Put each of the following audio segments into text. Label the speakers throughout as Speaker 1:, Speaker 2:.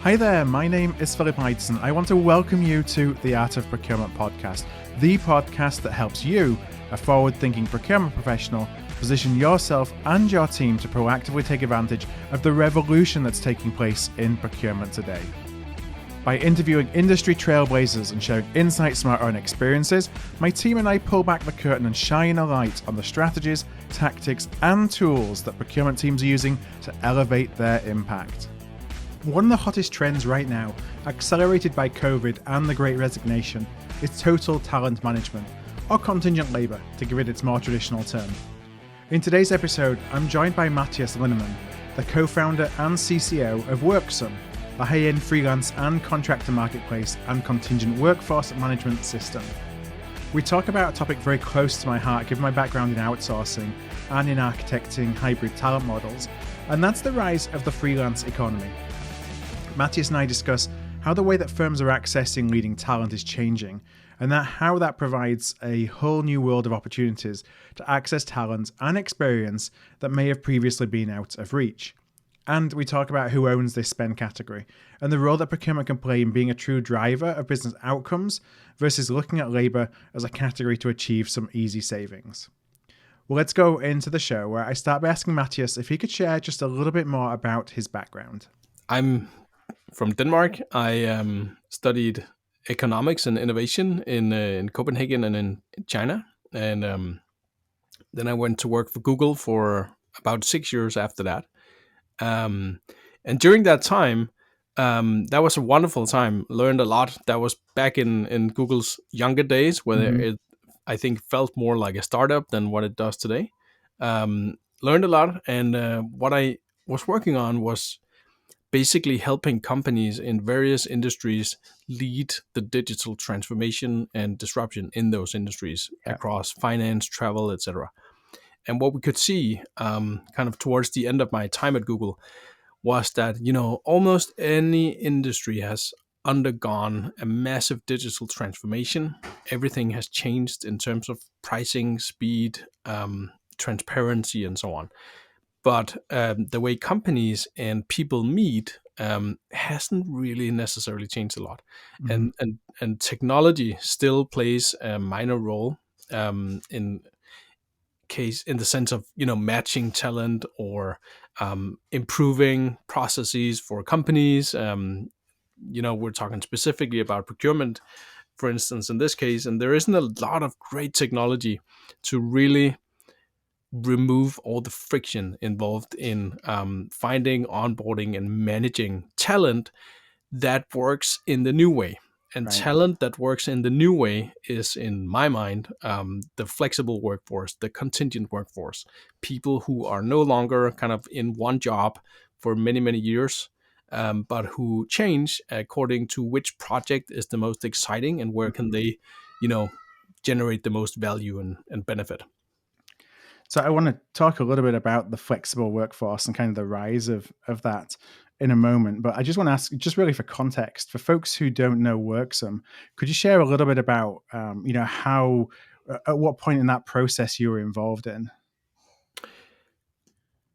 Speaker 1: Hi there, my name is Philip Eidson. I want to welcome you to the Art of Procurement podcast, the podcast that helps you, a forward-thinking procurement professional, position yourself and your team to proactively take advantage of the revolution that's taking place in procurement today. By interviewing industry trailblazers and sharing insights from our own experiences, my team and I pull back the curtain and shine a light on the strategies, tactics, and tools that procurement teams are using to elevate their impact. One of the hottest trends right now, accelerated by COVID and the Great Resignation, is total talent management, or contingent labour, to give it its more traditional term. In today's episode, I'm joined by Matthias Linnemann, the co-founder and CCO of Worksum, a high-end freelance and contractor marketplace and contingent workforce management system. We talk about a topic very close to my heart given my background in outsourcing and in architecting hybrid talent models, and that's the rise of the freelance economy. Matthias and I discuss how the way that firms are accessing leading talent is changing, and how that provides a whole new world of opportunities to access talent and experience that may have previously been out of reach. And we talk about who owns this spend category and the role that procurement can play in being a true driver of business outcomes versus looking at labour as a category to achieve some easy savings. Well, let's go into the show where I start by asking Matthias if he could share just a little bit more about his background.
Speaker 2: I'm from Denmark. I studied economics and innovation in Copenhagen and in China. And then I went to work for Google for about 6 years after that. And during that time, that was a wonderful time. Learned a lot. That was back in Google's younger days, where it, I think, felt more like a startup than what it does today. Learned a lot, and what I was working on was basically helping companies in various industries lead the digital transformation and disruption in those industries across finance, travel, etc. And what we could see kind of towards the end of my time at Google was that, almost any industry has undergone a massive digital transformation. Everything has changed in terms of pricing, speed, transparency, and so on. But the way companies and people meet hasn't really necessarily changed a lot. And technology still plays a minor role in the sense of matching talent or improving processes for companies. We're talking specifically about procurement, for instance, in this case, and there isn't a lot of great technology to really remove all the friction involved in finding, onboarding, and managing talent that works in the new way. And talent that works in the new way is, in my mind, the flexible workforce, the contingent workforce, people who are no longer kind of in one job for many, many years, but who change according to which project is the most exciting and where can they, generate the most value and benefit.
Speaker 1: So I want to talk a little bit about the flexible workforce and kind of the rise of that in a moment. But I just want to ask, just really for context, for folks who don't know Worksum, could you share a little bit about, how, at what point in that process you were involved in?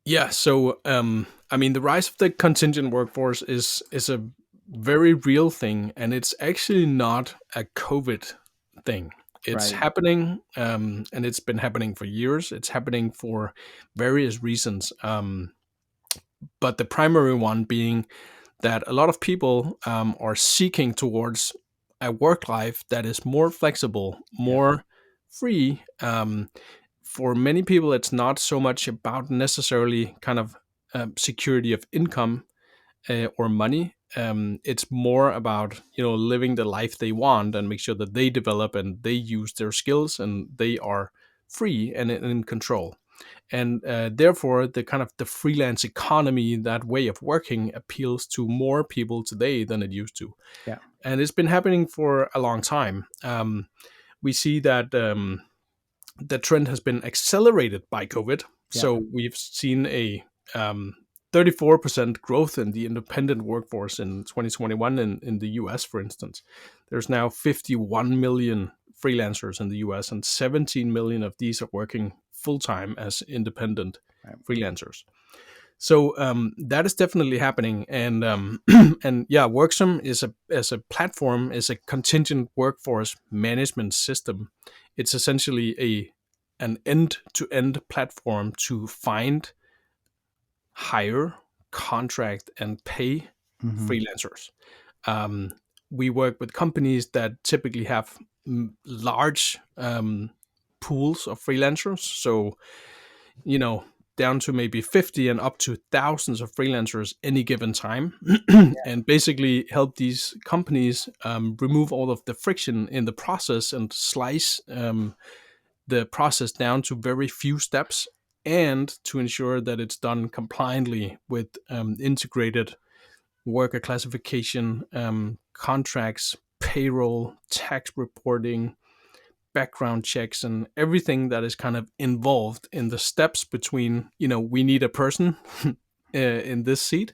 Speaker 2: Yeah. So, the rise of the contingent workforce is a very real thing, and it's actually not a COVID thing. It's happening, and it's been happening for years. It's happening for various reasons. But the primary one being that a lot of people are seeking towards a work life that is more flexible, more free. For many people, it's not so much about necessarily kind of security of income or money. It's more about living the life they want and make sure that they develop and they use their skills and they are free and in control. And therefore, the freelance economy, that way of working, appeals to more people today than it used to.
Speaker 1: Yeah,
Speaker 2: and it's been happening for a long time. We see that the trend has been accelerated by COVID.
Speaker 1: Yeah.
Speaker 2: So we've seen a 34% growth in the independent workforce in 2021 in the US, for instance. There's now 51 million freelancers in the US, and 17 million of these are working full-time as independent freelancers. So that is definitely happening, and and yeah, Worksum is as a platform is a contingent workforce management system. It's essentially an end-to-end platform to find, hire, contract, and pay
Speaker 1: Hmm.
Speaker 2: freelancers. Um, we work with companies that typically have large pools of freelancers. So, you know, down to maybe 50 and up to thousands of freelancers any given time, and basically help these companies remove all of the friction in the process and slice the process down to very few steps, and to ensure that it's done compliantly with integrated worker classification, contracts, payroll, tax reporting, background checks, and everything that is kind of involved in the steps between, we need a person in this seat,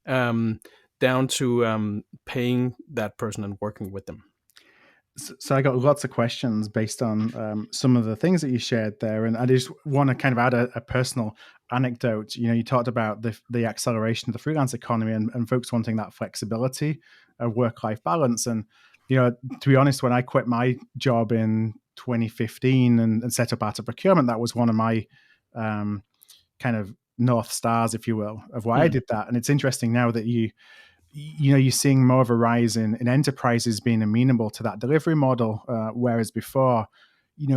Speaker 2: um, down to paying that person and working with them.
Speaker 1: So I got lots of questions based on some of the things that you shared there, and I just want to kind of add a personal anecdote. You talked about the acceleration of the freelance economy and folks wanting that flexibility of work-life balance. And to be honest, when I quit my job in 2015 and set up Art of Procurement, that was one of my kind of North Stars, if you will, of why I
Speaker 2: Mm.
Speaker 1: did that. And it's interesting now that you're seeing more of a rise in enterprises being amenable to that delivery model, whereas before,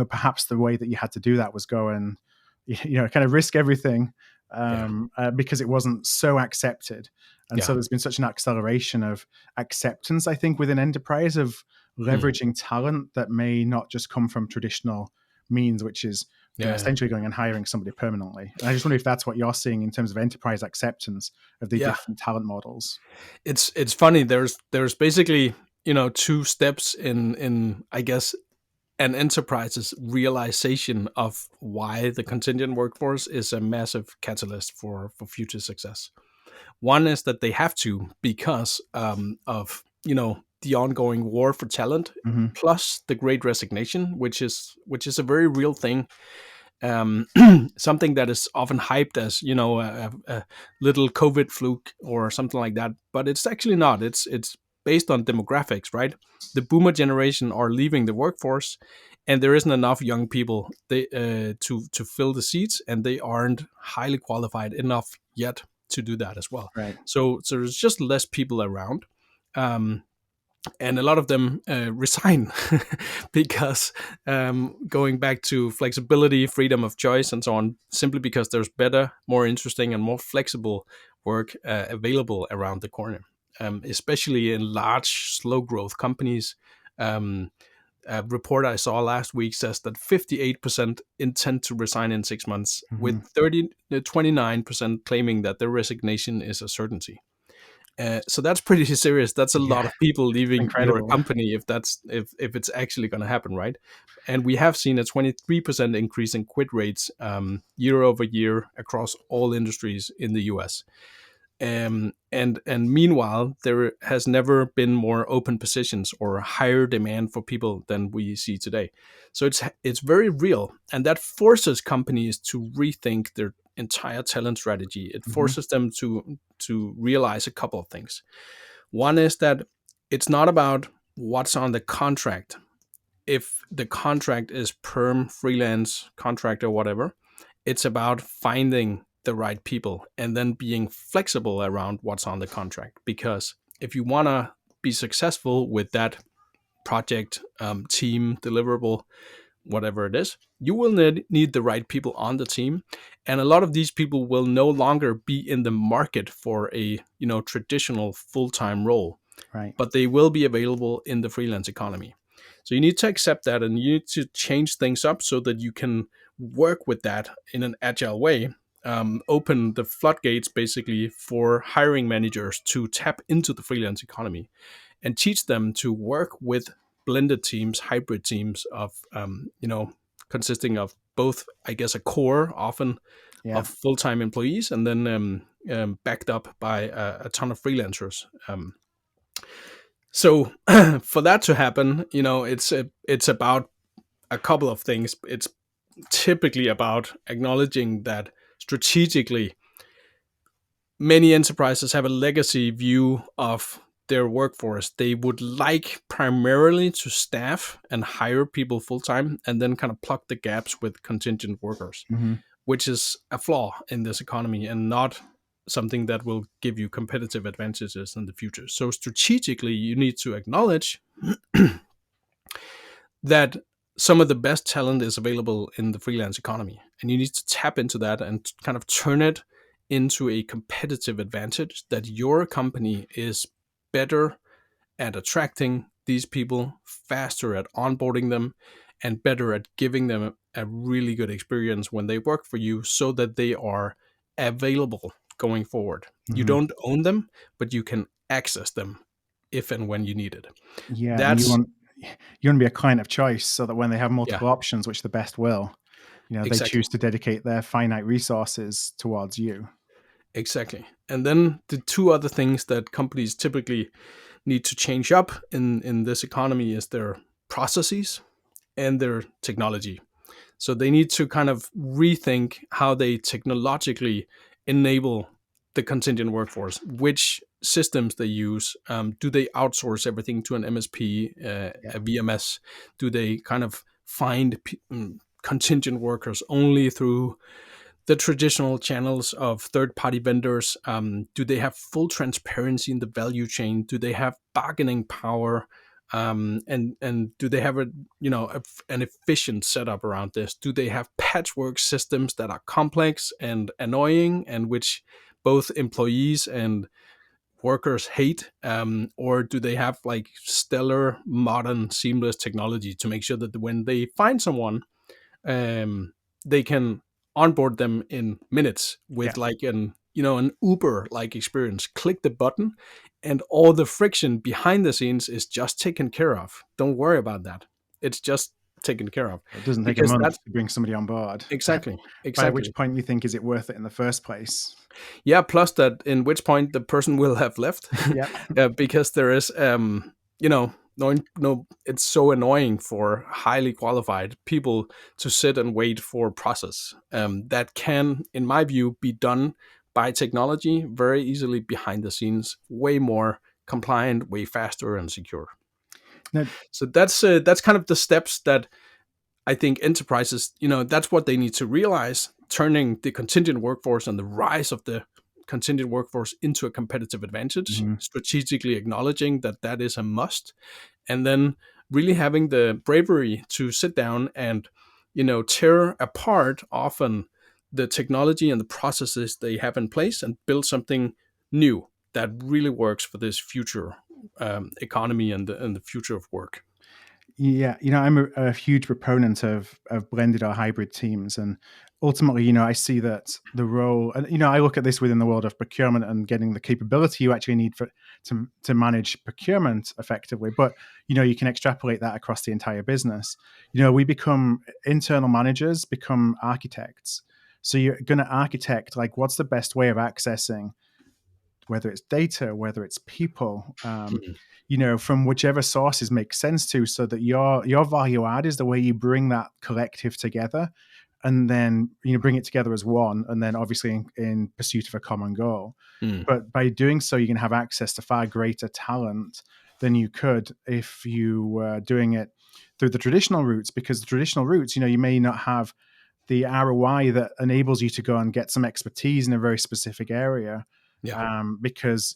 Speaker 1: perhaps the way that you had to do that was go and kind of risk everything,
Speaker 2: Yeah,
Speaker 1: because it wasn't so accepted. And so
Speaker 2: yeah.
Speaker 1: there's been such an acceleration of acceptance, I think, within enterprise of
Speaker 2: Mm.
Speaker 1: leveraging talent that may not just come from traditional means, which is
Speaker 2: Yeah,
Speaker 1: essentially going and hiring somebody permanently. And I just wonder if that's what you're seeing in terms of enterprise acceptance of the
Speaker 2: yeah.
Speaker 1: different talent models.
Speaker 2: It's funny. There's basically, two steps in I guess an enterprise's realization of why the contingent workforce is a massive catalyst for future success. One is that they have to, because of the ongoing war for talent,
Speaker 1: Hmm.
Speaker 2: plus the Great Resignation, which is a very real thing. Um, Something that is often hyped as a little COVID fluke or something like that, but it's actually not. It's based on demographics, right? The boomer generation are leaving the workforce, and there isn't enough young people to fill the seats, and they aren't highly qualified enough yet to do that as well.
Speaker 1: Right.
Speaker 2: So there's just less people around. And a lot of them resign because, going back to flexibility, freedom of choice, and so on, simply because there's better, more interesting, and more flexible work available around the corner, especially in large, slow growth companies. Um, a report I saw last week says that 58% intend to resign in 6 months, with
Speaker 1: Hmm.
Speaker 2: 29% claiming that their resignation is a certainty. So that's pretty serious. That's a
Speaker 1: Yeah,
Speaker 2: lot of people leaving your
Speaker 1: incredible.
Speaker 2: company if it's actually going to happen, right? And we have seen a 23% increase in quit rates year over year across all industries in the U.S. And meanwhile, there has never been more open positions or higher demand for people than we see today. So it's very real, and that forces companies to rethink their entire talent strategy. It
Speaker 1: Hmm.
Speaker 2: forces them to realize a couple of things. One is that it's not about what's on the contract. If the contract is perm, freelance, contract, or whatever, it's about finding the right people and then being flexible around what's on the contract. Because if you want to be successful with that project, team, deliverable, whatever it is, you will need the right people on the team. And a lot of these people will no longer be in the market for a traditional full-time role,
Speaker 1: Right.
Speaker 2: but they will be available in the freelance economy. So you need to accept that, and you need to change things up so that you can work with that in an agile way. Open the floodgates basically for hiring managers to tap into the freelance economy and teach them to work with blended teams, hybrid teams of, consisting of both, I guess, a core often
Speaker 1: Yeah.
Speaker 2: of full-time employees, and then backed up by a ton of freelancers. So for that to happen, it's about a couple of things. It's typically about acknowledging that strategically many enterprises have a legacy view of their workforce. They would like primarily to staff and hire people full time and then kind of plug the gaps with contingent workers,
Speaker 1: Mm-hmm.
Speaker 2: which is a flaw in this economy and not something that will give you competitive advantages in the future. So strategically, you need to acknowledge that some of the best talent is available in the freelance economy, and you need to tap into that and kind of turn it into a competitive advantage that your company is better at attracting these people, faster at onboarding them, and better at giving them a really good experience when they work for you so that they are available going forward. You
Speaker 1: Mm-hmm.
Speaker 2: don't own them, but you can access them if and when you need it.
Speaker 1: Yeah, and
Speaker 2: That's,
Speaker 1: you want to be a client of choice, so that when they have
Speaker 2: yeah,
Speaker 1: multiple options, which the best will, they
Speaker 2: exactly.
Speaker 1: choose to dedicate their finite resources towards you.
Speaker 2: Exactly. And then the two other things that companies typically need to change up in this economy is their processes and their technology. So they need to kind of rethink how they technologically enable the contingent workforce, which systems they use. Do they outsource everything to an MSP,
Speaker 1: Yeah.
Speaker 2: a VMS? Do they kind of find contingent workers only through the traditional channels of third-party vendors? Do they have full transparency in the value chain? Do they have bargaining power? And do they have an efficient setup around this? Do they have patchwork systems that are complex and annoying, and which both employees and workers hate? Or do they have like stellar, modern, seamless technology to make sure that when they find someone, they can onboard them in minutes
Speaker 1: Yeah.
Speaker 2: with like an Uber like experience? Click the button and all the friction behind the scenes is just taken care of. Don't worry about that. It's just taken care of.
Speaker 1: It doesn't take a
Speaker 2: Because
Speaker 1: month
Speaker 2: that
Speaker 1: to bring somebody on board.
Speaker 2: exactly
Speaker 1: By which
Speaker 2: exactly
Speaker 1: point you think, is it worth it in the first place?
Speaker 2: Yeah, plus that in which point the person will have left.
Speaker 1: Yeah.
Speaker 2: Because there is no, it's so annoying for highly qualified people to sit and wait for process that can, in my view, be done by technology very easily behind the scenes, way more compliant, way faster and secure.
Speaker 1: No,
Speaker 2: So that's kind of the steps that I think enterprises, that's what they need to realize, turning the contingent workforce and the rise of the contingent workforce into a competitive advantage,
Speaker 1: mhm.
Speaker 2: strategically acknowledging that that is a must, and then really having the bravery to sit down and, tear apart often the technology and the processes they have in place and build something new that really works for this future economy and the future of work.
Speaker 1: Yeah, I'm a huge proponent of blended or hybrid teams, and ultimately, I see that the role, and I look at this within the world of procurement and getting the capability you actually need to manage procurement effectively. But you can extrapolate that across the entire business. We become internal managers, become architects. So you're going to architect, like, what's the best way of accessing, whether it's data, whether it's people, from whichever sources make sense to, so that your value add is the way you bring that collective together, and then bring it together as one, and then obviously in pursuit of a common goal.
Speaker 2: Mm.
Speaker 1: But by doing so, you can have access to far greater talent than you could if you were doing it through the traditional routes, because the traditional routes, you may not have the ROI that enables you to go and get some expertise in a very specific area,
Speaker 2: Yeah.
Speaker 1: because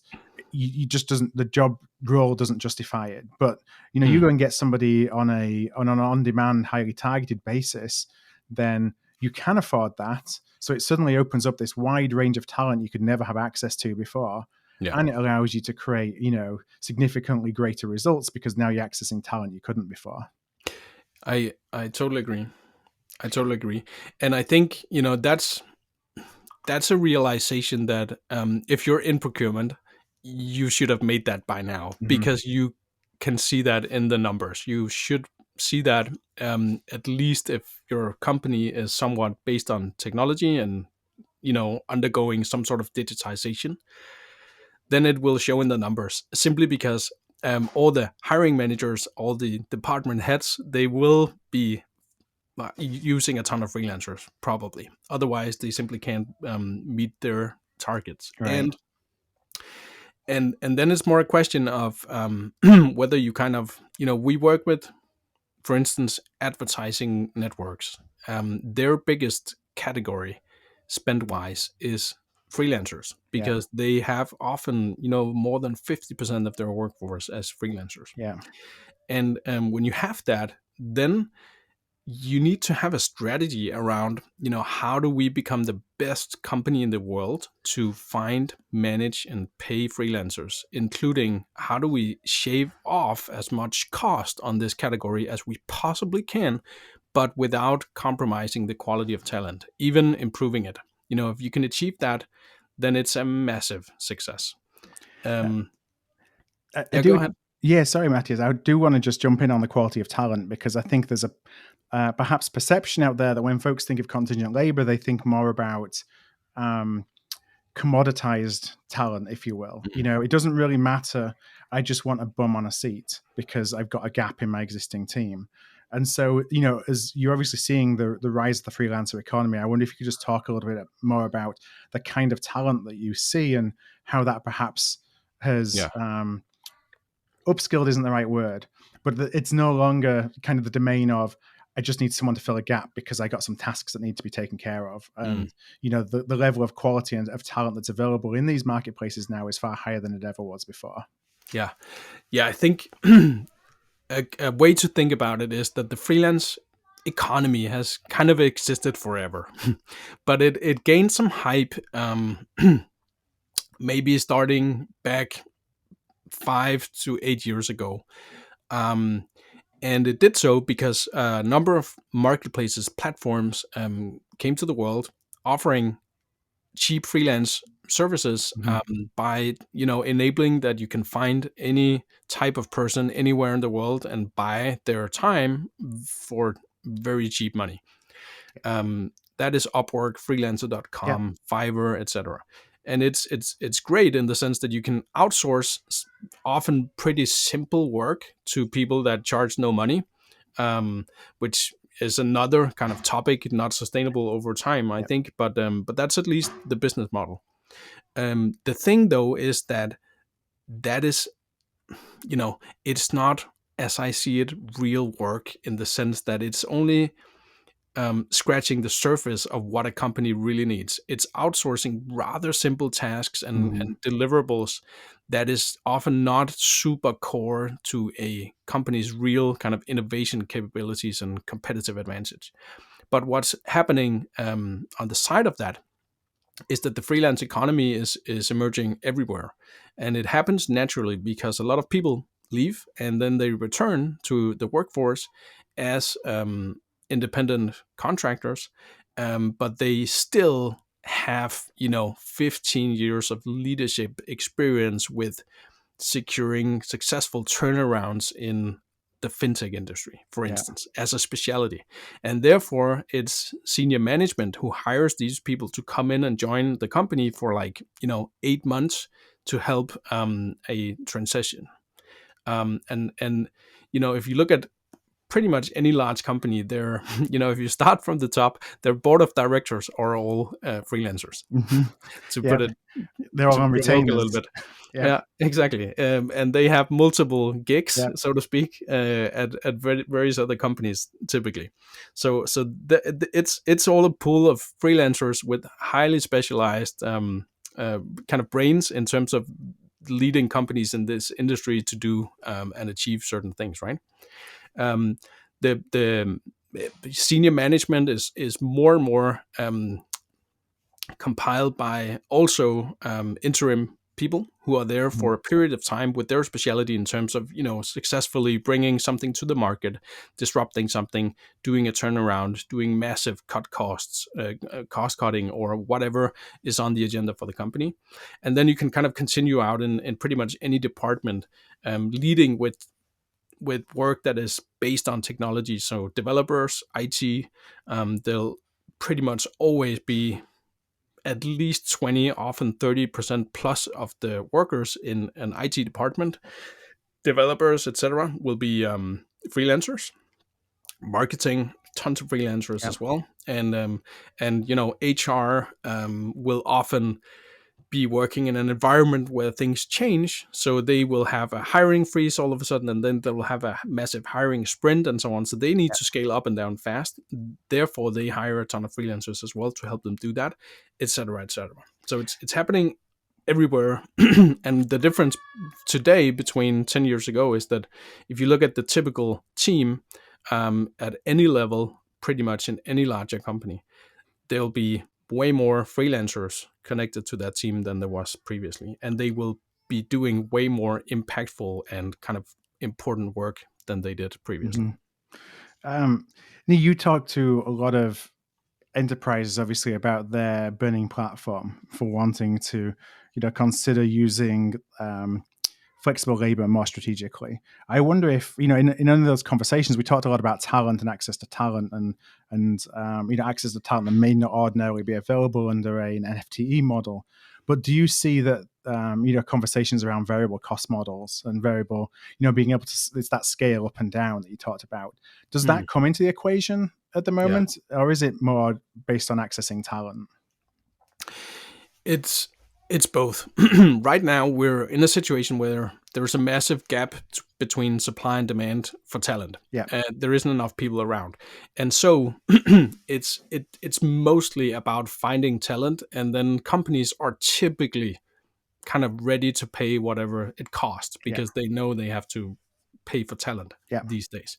Speaker 1: you just doesn't, the job role doesn't justify it. But you
Speaker 2: Mm.
Speaker 1: go and get somebody on an on-demand, highly targeted basis, then you can afford that. So it suddenly opens up this wide range of talent you could never have access to before.
Speaker 2: Yeah.
Speaker 1: And it allows you to create, significantly greater results, because now you're accessing talent you couldn't before.
Speaker 2: I totally agree. And I think that's a realization that if you're in procurement, you should have made that by now, because you can see that in the numbers. You should see that at least if your company is somewhat based on technology and undergoing some sort of digitization, then it will show in the numbers, simply because all the hiring managers, all the department heads, they will be using a ton of freelancers, probably. Otherwise, they simply can't meet their targets.
Speaker 1: Right.
Speaker 2: And then it's more a question of whether you kind of, we work with, for instance, advertising networks. Their biggest category, spend wise, is freelancers,
Speaker 1: Yeah.
Speaker 2: because they have often, more than 50% of their workforce as freelancers.
Speaker 1: Yeah.
Speaker 2: And when you have that, then you need to have a strategy around, how do we become the best company in the world to find, manage, and pay freelancers, including how do we shave off as much cost on this category as we possibly can, but without compromising the quality of talent, even improving it. If you can achieve that, then it's a massive success.
Speaker 1: I
Speaker 2: Yeah, go
Speaker 1: do.
Speaker 2: ahead.
Speaker 1: Yeah, sorry, Matthias. I do want to just jump in on the quality of talent, because I think there's a perhaps perception out there that when folks think of contingent labor, they think more about commoditized talent, if you will. It doesn't really matter. I just want a bum on a seat because I've got a gap in my existing team. And so, as you're obviously seeing the rise of the freelancer economy, I wonder if you could just talk a little bit more about the kind of talent that you see and how that perhaps has
Speaker 2: Yeah.
Speaker 1: upskilled isn't the right word, but it's no longer kind of the domain of I just need someone to fill a gap because I got some tasks that need to be taken care of. And the level of quality and of talent that's available in these marketplaces now is far higher than it ever was before.
Speaker 2: Yeah. I think a way to think about it is that the freelance economy has kind of existed forever, but it gained some hype, maybe starting back 5 to 8 years ago. And it did so because a number of marketplaces, platforms came to the world offering cheap freelance services, by enabling that you can find any type of person anywhere in the world and buy their time for very cheap money. That is Upwork, freelancer.com, Fiverr, etc. And it's great in the sense that you can outsource often pretty simple work to people that charge no money, which is another kind of topic, not sustainable over time, I think. But that's at least the business model. The thing, though, is that is, it's not, as I see it, real work, in the sense that it's only scratching the surface of what a company really needs. It's outsourcing rather simple tasks and deliverables that is often not super core to a company's real kind of innovation capabilities and competitive advantage. But what's happening on the side of that is that the freelance economy is emerging everywhere. And it happens naturally because a lot of people leave and then they return to the workforce as independent contractors, but they still have 15 years of leadership experience with securing successful turnarounds in the fintech industry, for instance, as a specialty. And therefore, it's senior management who hires these people to come in and join the company for 8 months to help a transition. And if you look at pretty much any large company, they're, if you start from the top, their board of directors are all freelancers. To put it,
Speaker 1: they're all on
Speaker 2: retainers a
Speaker 1: retainers.
Speaker 2: little bit. Yeah, exactly. And they have multiple gigs, so to speak, at various other companies typically. So it's all a pool of freelancers with highly specialized kind of brains in terms of leading companies in this industry to do and achieve certain things, right? The senior management is more and more compiled by also interim people who are there for a period of time with their specialty in terms of successfully bringing something to the market, disrupting something, doing a turnaround, doing massive cost cutting, or whatever is on the agenda for the company. And then you can kind of continue out in pretty much any department, leading with work that is based on technology. So developers, IT, they'll pretty much always be at least 20, often 30% plus of the workers in an IT department. Developers, etc., will be freelancers. Marketing, tons of freelancers as well. And HR will often be working in an environment where things change. So they will have a hiring freeze all of a sudden, and then they will have a massive hiring sprint and so on. So they need to scale up and down fast. Therefore, they hire a ton of freelancers as well to help them do that, etc., etc. So it's happening everywhere. And the difference today between 10 years ago is that if you look at the typical team at any level, pretty much in any larger company, there'll be way more freelancers connected to that team than there was previously, and they will be doing way more impactful and kind of important work than they did previously.
Speaker 1: You talk to a lot of enterprises, obviously, about their burning platform for wanting to, consider using flexible labor more strategically. I wonder if, in any of those conversations, we talked a lot about talent and access to talent and access to talent that may not ordinarily be available under an FTE model. But do you see that, conversations around variable cost models and variable, being able to, it's that scale up and down that you talked about. Does that come into the equation at the moment, or is it more based on accessing talent?
Speaker 2: It's both. Right now, we're in a situation where there's a massive gap between supply and demand for talent.
Speaker 1: Yeah,
Speaker 2: there isn't enough people around, and so it's mostly about finding talent, and then companies are typically kind of ready to pay whatever it costs because they know they have to pay for talent these days.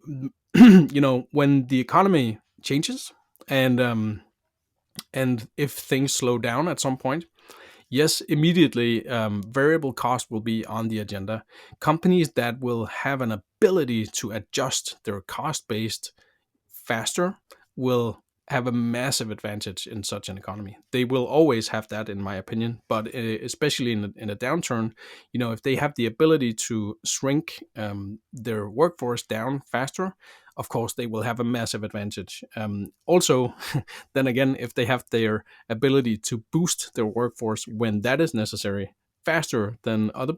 Speaker 2: When the economy changes and if things slow down at some point, yes, immediately variable cost will be on the agenda. Companies that will have an ability to adjust their cost base faster will have a massive advantage in such an economy. They will always have that, in my opinion, but especially in a downturn, if they have the ability to shrink their workforce down faster, of course they will have a massive advantage. Also, then again, if they have their ability to boost their workforce when that is necessary faster than other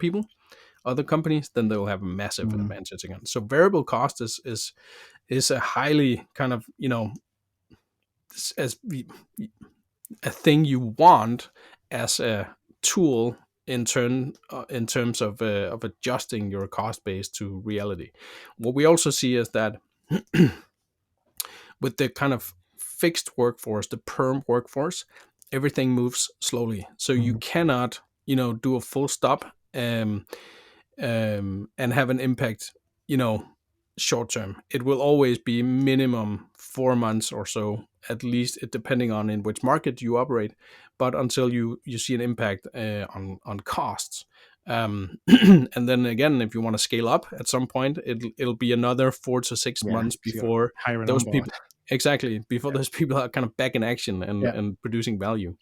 Speaker 2: companies, then they'll have a massive advantage again. So variable cost is a highly kind of, as a thing you want as a tool in terms of adjusting your cost base to reality. What we also see is that with the kind of fixed workforce, the perm workforce, everything moves slowly. So you cannot, do a full stop and have an impact, short term. It will always be minimum 4 months or so, at least, depending on in which market you operate, but until you see an impact on costs. And then again, if you want to scale up at some point, it'll be another 4 to 6 months before those people those people are kind of back in action and producing value.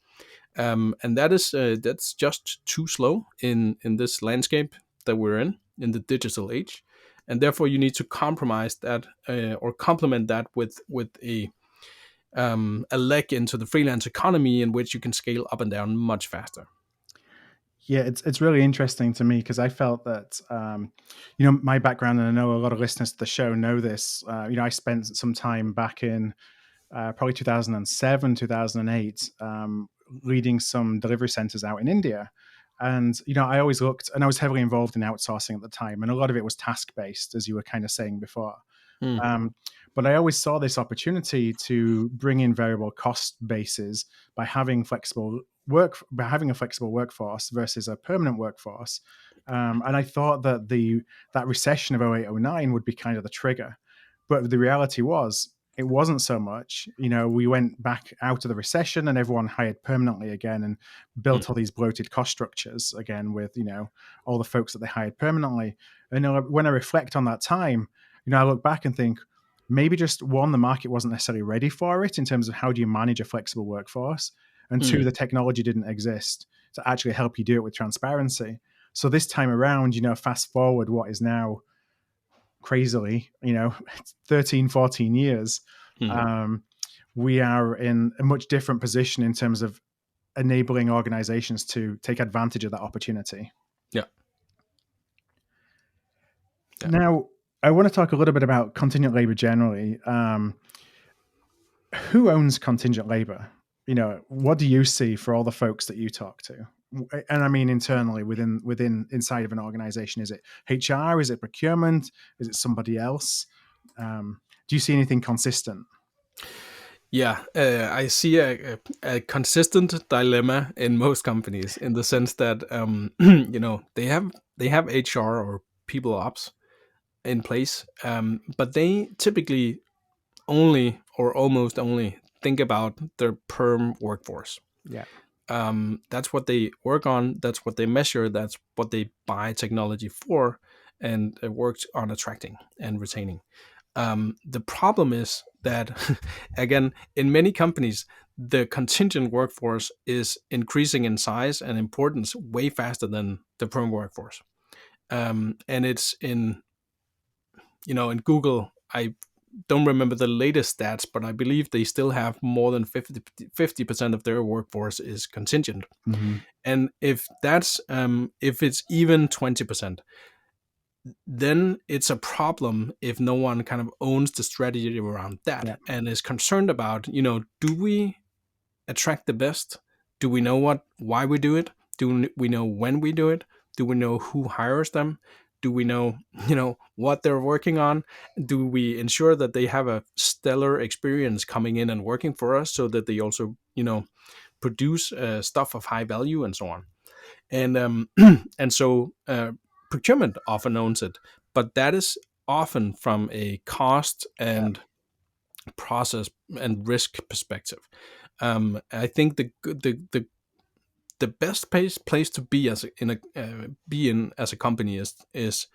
Speaker 2: And that's just too slow in this landscape that we're in the digital age. And therefore, you need to compromise that or complement that with a leg into the freelance economy in which you can scale up and down much faster.
Speaker 1: Yeah, it's really interesting to me because I felt that, my background, and I know a lot of listeners to the show know this. I spent some time back in probably 2007, 2008, leading some delivery centers out in India. And, I always looked, and I was heavily involved in outsourcing at the time. And a lot of it was task-based, as you were kind of saying before. But I always saw this opportunity to bring in variable cost bases by having a flexible workforce versus a permanent workforce. And I thought that that recession of 08, 09 would be kind of the trigger. But the reality was, it wasn't so much. We went back out of the recession and everyone hired permanently again and built all these bloated cost structures again with, all the folks that they hired permanently. And when I reflect on that time, I look back and think maybe just one, the market wasn't necessarily ready for it in terms of how do you manage a flexible workforce, and two, the technology didn't exist to actually help you do it with transparency. So this time around, fast forward what is now crazily, 13, 14 years, we are in a much different position in terms of enabling organizations to take advantage of that opportunity.
Speaker 2: Yeah.
Speaker 1: Now, I want to talk a little bit about contingent labor generally. Who owns contingent labor? what do you see for all the folks that you talk to? And I mean internally inside of an organization. Is it HR? Is it procurement? Is it somebody else? Do you see anything consistent?
Speaker 2: Yeah, I see a consistent dilemma in most companies in the sense that they have HR or people ops in place, but they typically only or almost only think about their perm workforce.
Speaker 1: Yeah.
Speaker 2: That's what they work on. That's what they measure. That's what they buy technology for, and it works on attracting and retaining. The problem is that, again, in many companies, the contingent workforce is increasing in size and importance way faster than the perm workforce. And it's in Google, I don't remember the latest stats, but I believe they still have more than 50% of their workforce is contingent.
Speaker 1: Mm-hmm.
Speaker 2: And if it's even 20%, then it's a problem if no one kind of owns the strategy around that and is concerned about, do we attract the best? Do we know why we do it? Do we know when we do it? Do we know who hires them? Do we know, what they're working on? Do we ensure that they have a stellar experience coming in and working for us so that they also, produce stuff of high value and so on? And and so procurement often owns it, but that is often from a cost and process and risk perspective. I think the best place to be as a company is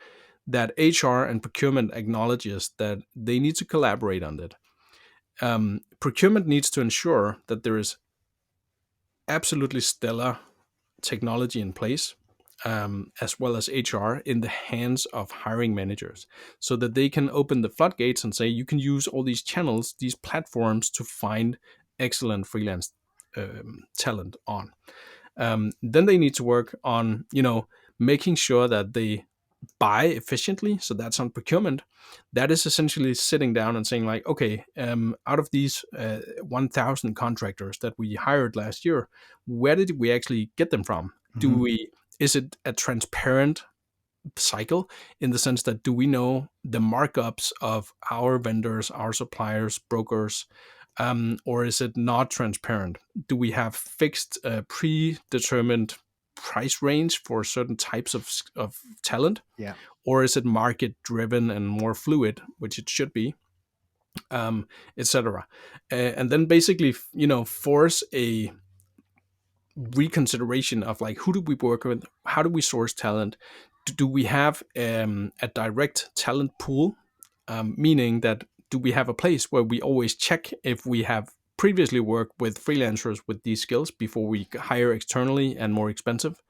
Speaker 2: that HR and procurement acknowledges that they need to collaborate on it. Procurement needs to ensure that there is absolutely stellar technology in place, as well as HR in the hands of hiring managers, so that they can open the floodgates and say, you can use all these channels, these platforms to find excellent freelance talent on. Then they need to work on, making sure that they buy efficiently. So that's on procurement. That is essentially sitting down and saying like, okay, out of these 1,000 contractors that we hired last year, where did we actually get them from? Is it a transparent cycle in the sense that do we know the markups of our vendors, our suppliers, brokers, or is it not transparent? Do we have fixed, predetermined price range for certain types of talent?
Speaker 1: Yeah.
Speaker 2: Or is it market driven and more fluid, which it should be, etc. And then basically, force a reconsideration of like, who do we work with? How do we source talent? Do we have a direct talent pool? Meaning that do we have a place where we always check if we have previously worked with freelancers with these skills before we hire externally and more expensive,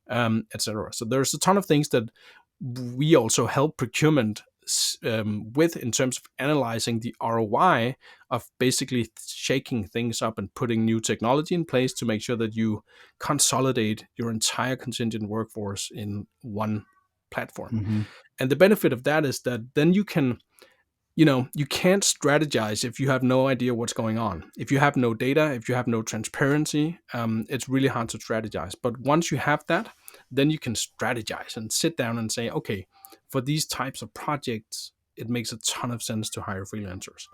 Speaker 2: etc. So there's a ton of things that we also help procurement with in terms of analyzing the ROI of basically shaking things up and putting new technology in place to make sure that you consolidate your entire contingent workforce in one platform.
Speaker 1: Mm-hmm.
Speaker 2: And the benefit of that is that then you can, you can't strategize if you have no idea what's going on. If you have no data, if you have no transparency, it's really hard to strategize. But once you have that, then you can strategize and sit down and say, okay, for these types of projects, it makes a ton of sense to hire freelancers.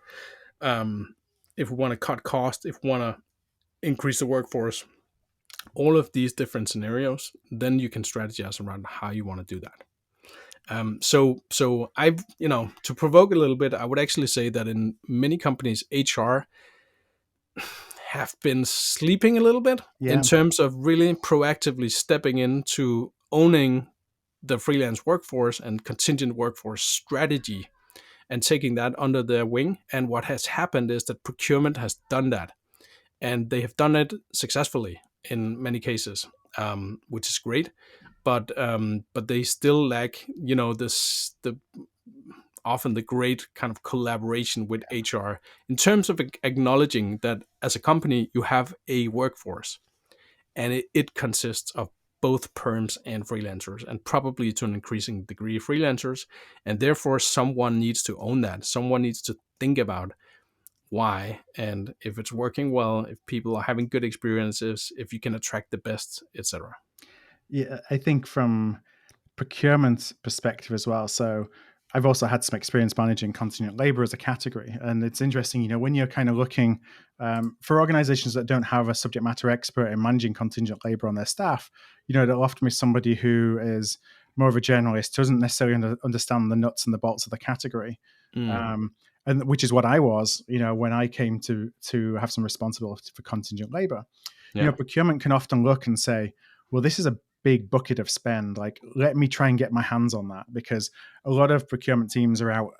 Speaker 2: If we want to cut costs, if we want to increase the workforce, all of these different scenarios, then you can strategize around how you want to do that. So I've, to provoke a little bit, I would actually say that in many companies, HR have been sleeping a little bit in terms of really proactively stepping into owning the freelance workforce and contingent workforce strategy and taking that under their wing. And what has happened is that procurement has done that, and they have done it successfully in many cases, which is great. But they still lack, often the great kind of collaboration with HR in terms of acknowledging that as a company you have a workforce, and it consists of both perms and freelancers, and probably to an increasing degree freelancers, and therefore someone needs to own that. Someone needs to think about why, and if it's working well, if people are having good experiences, if you can attract the best, etc.
Speaker 1: Yeah, I think from procurement perspective as well. So I've also had some experience managing contingent labor as a category. And it's interesting, when you're kind of looking for organizations that don't have a subject matter expert in managing contingent labor on their staff, it'll often be somebody who is more of a generalist, doesn't necessarily understand the nuts and the bolts of the category.
Speaker 2: Mm.
Speaker 1: And which is what I was, when I came to have some responsibility for contingent labor.
Speaker 2: Yeah.
Speaker 1: Procurement can often look and say, well, this is a big bucket of spend. Like, let me try and get my hands on that, because a lot of procurement teams are out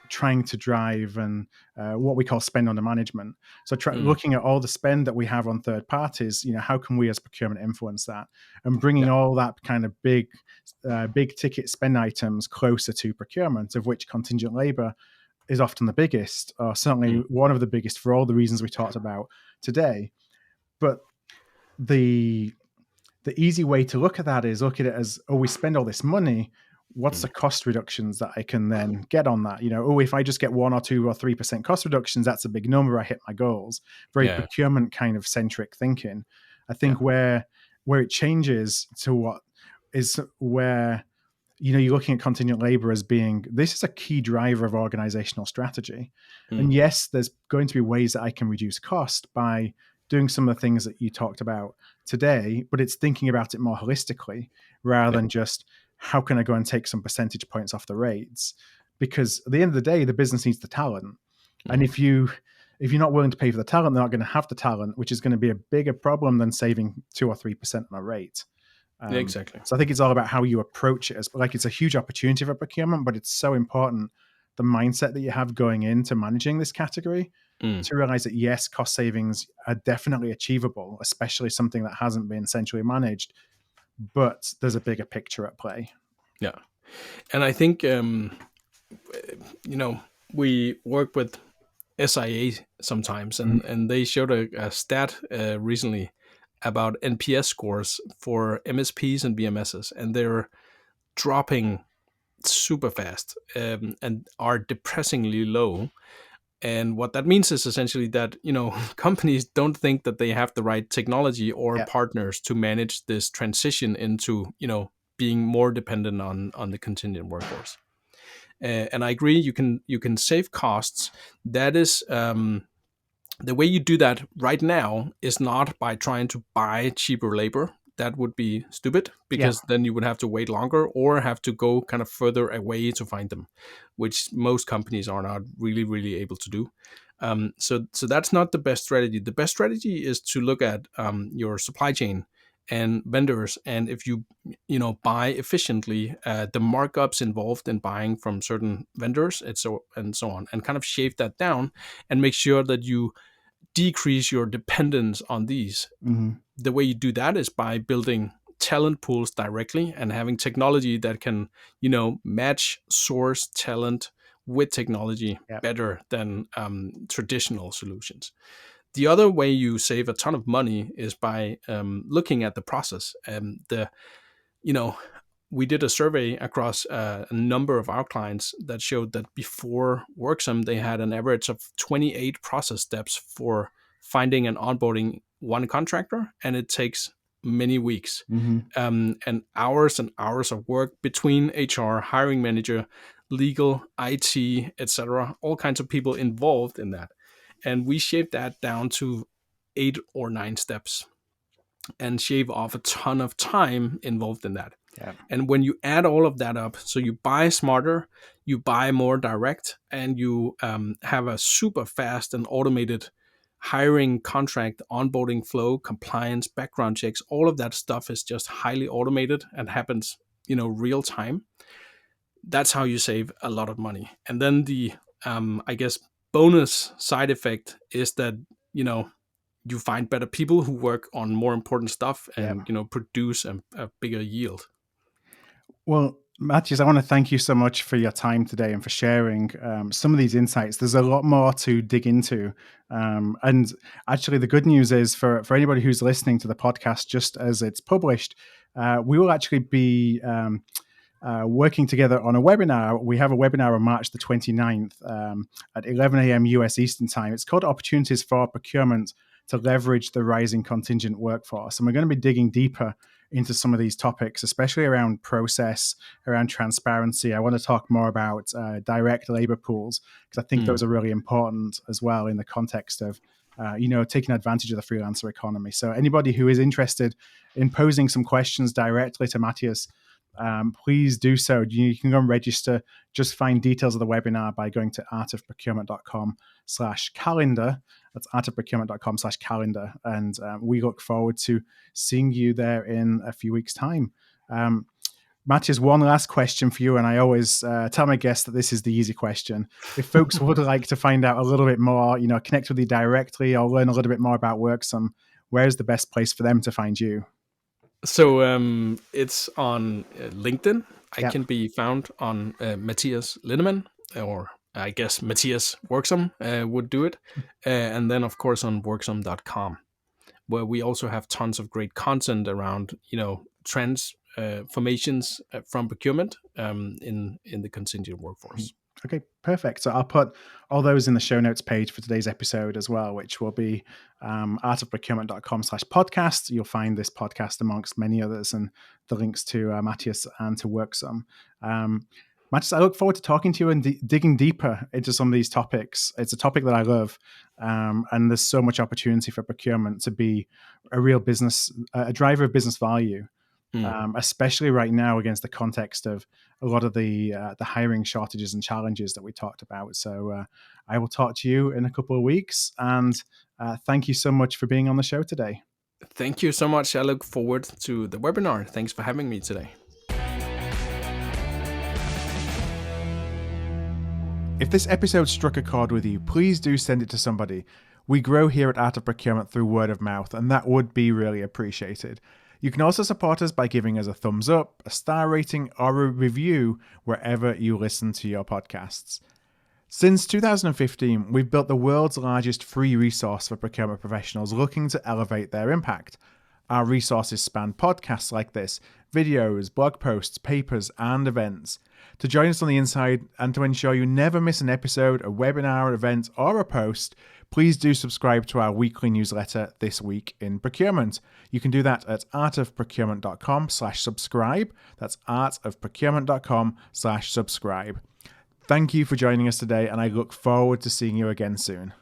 Speaker 1: trying to drive and what we call spend under management. So looking at all the spend that we have on third parties, how can we as procurement influence that, and bringing all that kind of big ticket spend items closer to procurement, of which contingent labor is often the biggest, or certainly one of the biggest, for all the reasons we talked about today. But the easy way to look at that is look at it as, we spend all this money. What's the cost reductions that I can then get on that? If I just get 1 or 2 or 3% cost reductions, that's a big number. I hit my goals. Very procurement kind of centric thinking. I think where it changes to what is where, you're looking at contingent labor as being, this is a key driver of organizational strategy. And yes, there's going to be ways that I can reduce cost by doing some of the things that you talked about today, but it's thinking about it more holistically rather than just, how can I go and take some percentage points off the rates? Because at the end of the day, the business needs the talent. And if you're not willing to pay for the talent, they're not going to have the talent, which is going to be a bigger problem than saving 2 or 3% on a rate.
Speaker 2: Exactly.
Speaker 1: So I think it's all about how you approach it. It's a huge opportunity for procurement, but it's so important, the mindset that you have going into managing this category, to realize that yes, cost savings are definitely achievable, especially something that hasn't been centrally managed, but there's a bigger picture at play.
Speaker 2: Yeah. And I think, we work with SIA sometimes, and they showed a stat recently about NPS scores for MSPs and BMSs, and they're dropping super fast and are depressingly low. And what that means is essentially that, companies don't think that they have the right technology or partners to manage this transition into, being more dependent on the contingent workforce. And I agree, you can save costs. That is the way you do that right now is not by trying to buy cheaper labor. That would be stupid, because then you would have to wait longer or have to go kind of further away to find them, which most companies are not really, really able to do. So that's not the best strategy. The best strategy is to look at your supply chain and vendors, and if you buy efficiently, the markups involved in buying from certain vendors and so on, and kind of shave that down and make sure that you decrease your dependence on these. The way you do that is by building talent pools directly and having technology that can, match source talent with technology better than traditional solutions. The other way you save a ton of money is by looking at the process. We did a survey across a number of our clients that showed that before Worksome, they had an average of 28 process steps for finding and onboarding one contractor, and it takes many weeks and hours of work between HR, hiring manager, legal, IT, etc., all kinds of people involved in that. And we shaved that down to 8 or 9 steps and shave off a ton of time involved in that. And when you add all of that up, so you buy smarter, you buy more direct, and you have a super fast and automated hiring, contract, onboarding flow, compliance, background checks, all of that stuff is just highly automated and happens, real time. That's how you save a lot of money. And then the, I guess, bonus side effect is that, you find better people who work on more important stuff and, produce a bigger yield.
Speaker 1: Well, Matthias, I want to thank you so much for your time today and for sharing some of these insights. There's a lot more to dig into. And actually, the good news is for anybody who's listening to the podcast just as it's published, we will actually be working together on a webinar. We have a webinar on March the 29th at 11 a.m. US Eastern Time. It's called Opportunities for Procurement to Leverage the Rising Contingent Workforce. And we're going to be digging deeper into some of these topics, especially around process, around transparency. I want to talk more about direct labor pools, because I think those are really important as well in the context of taking advantage of the freelancer economy. So anybody who is interested in posing some questions directly to Matthias, please do so. You can go and register. Just find details of the webinar by going to artofprocurement.com/calendar. That's artofprocurement.com/calendar. And we look forward to seeing you there in a few weeks' time. Matthias, one last question for you. And I always tell my guests that this is the easy question. If folks would like to find out a little bit more, connect with you directly or learn a little bit more about Worksome, where's the best place for them to find you?
Speaker 2: So it's on LinkedIn. I can be found on Matthias Linnemann, or I guess Matthias Worksome would do it. And then, of course, on worksome.com, where we also have tons of great content around, transformations from procurement in the contingent workforce.
Speaker 1: Okay, perfect. So I'll put all those in the show notes page for today's episode as well, which will be artofprocurement.com/podcast. You'll find this podcast amongst many others and the links to Matthias and to Worksome. Matthias, I look forward to talking to you and digging deeper into some of these topics. It's a topic that I love, and there's so much opportunity for procurement to be a real business, a driver of business value. Especially right now against the context of a lot of the hiring shortages and challenges that we talked about. So I will talk to you in a couple of weeks, and thank you so much for being on the show today.
Speaker 2: Thank you so much. I look forward to the webinar. Thanks for having me today.
Speaker 1: If this episode struck a chord with you, please do send it to somebody. We grow here at Art of Procurement through word of mouth, and that would be really appreciated. You can also support us by giving us a thumbs up, a star rating, or a review wherever you listen to your podcasts. Since 2015, we've built the world's largest free resource for procurement professionals looking to elevate their impact. Our resources span podcasts like this, videos, blog posts, papers, and events. To join us on the inside and to ensure you never miss an episode, a webinar, event, or a post, please do subscribe to our weekly newsletter, This Week in Procurement. You can do that at artofprocurement.com/subscribe. That's artofprocurement.com/subscribe. Thank you for joining us today, and I look forward to seeing you again soon.